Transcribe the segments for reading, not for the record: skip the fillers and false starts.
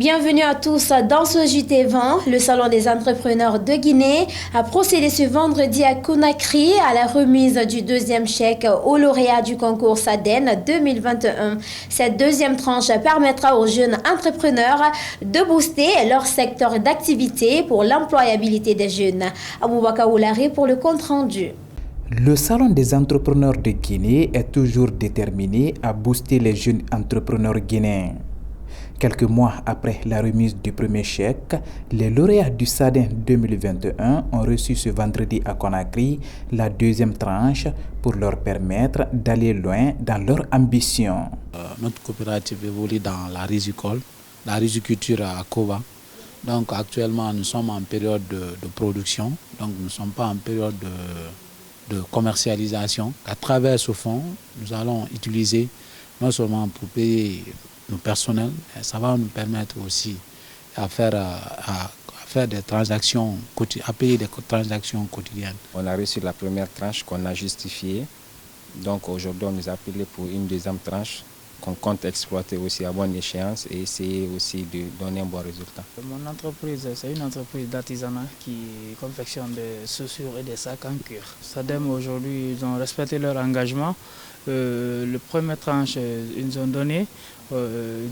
Bienvenue à tous dans ce JT20. Le Salon des entrepreneurs de Guinée a procédé ce vendredi à Conakry à la remise du deuxième chèque aux lauréats du concours SADEN 2021. Cette deuxième tranche permettra aux jeunes entrepreneurs de booster leur secteur d'activité pour l'employabilité des jeunes. Aboubaka Oulari pour le compte-rendu. Le Salon des entrepreneurs de Guinée est toujours déterminé à booster les jeunes entrepreneurs guinéens. Quelques mois après la remise du premier chèque, les lauréats du SADEN 2021 ont reçu ce vendredi à Conakry la deuxième tranche pour leur permettre d'aller loin dans leur ambition. Notre coopérative évolue dans la riziculture à Koba. Donc actuellement nous sommes en période de production, donc nous ne sommes pas en période de commercialisation. À travers ce fonds, nous allons utiliser non seulement pour payer nos personnels, ça va nous permettre aussi à faire des transactions, à payer des transactions quotidiennes. On a reçu la première tranche qu'on a justifiée. Donc aujourd'hui, on nous a appelé pour une deuxième tranche qu'on compte exploiter aussi à bonne échéance et essayer aussi de donner un bon résultat. Mon entreprise, c'est une entreprise d'artisanat qui confectionne des chaussures et des sacs en cuir. SADEM aujourd'hui, ils ont respecté leur engagement. Le premier tranche, ils nous ont donné, ils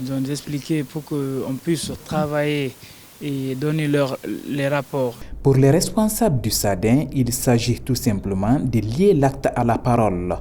nous ont expliqué pour qu'on puisse travailler et donner les rapports. Pour les responsables du SADEN, il s'agit tout simplement de lier l'acte à la parole.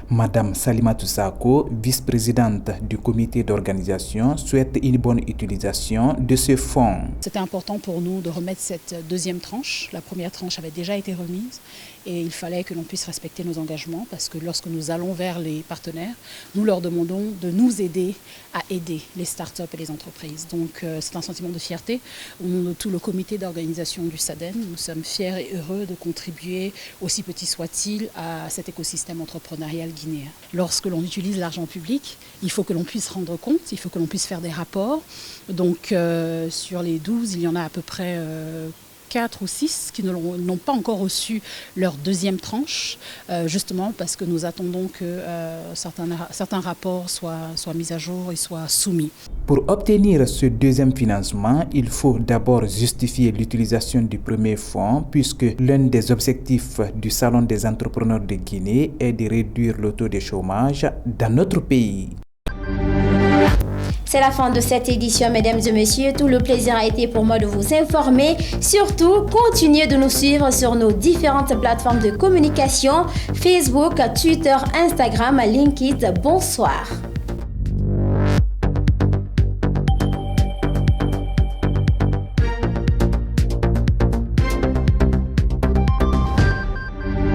Madame Salimatou Sako, vice-présidente du comité d'organisation, souhaite une bonne utilisation de ce fonds. C'était important pour nous de remettre cette deuxième tranche. La première tranche avait déjà été remise et il fallait que l'on puisse respecter nos engagements parce que lorsque nous allons vers les partenaires, nous leur demandons de nous aider à aider les startups et les entreprises. Donc c'est un sentiment de fierté. Au nom de tout le comité d'organisation du SADEN, nous sommes fiers et heureux de contribuer, aussi petit soit-il, à cet écosystème entrepreneurial guinéen. Lorsque l'on utilise l'argent public, il faut que l'on puisse rendre compte, il faut que l'on puisse faire des rapports. Donc sur les 12, il y en a à peu près 4 ou 6 qui n'ont pas encore reçu leur deuxième tranche, justement parce que nous attendons que certains rapports soient mis à jour et soient soumis. Pour obtenir ce deuxième financement, il faut d'abord justifier l'utilisation du premier fonds puisque l'un des objectifs du Salon des entrepreneurs de Guinée est de réduire le taux de chômage dans notre pays. C'est la fin de cette édition, mesdames et messieurs. Tout le plaisir a été pour moi de vous informer. Surtout, continuez de nous suivre sur nos différentes plateformes de communication, Facebook, Twitter, Instagram, LinkedIn. Bonsoir.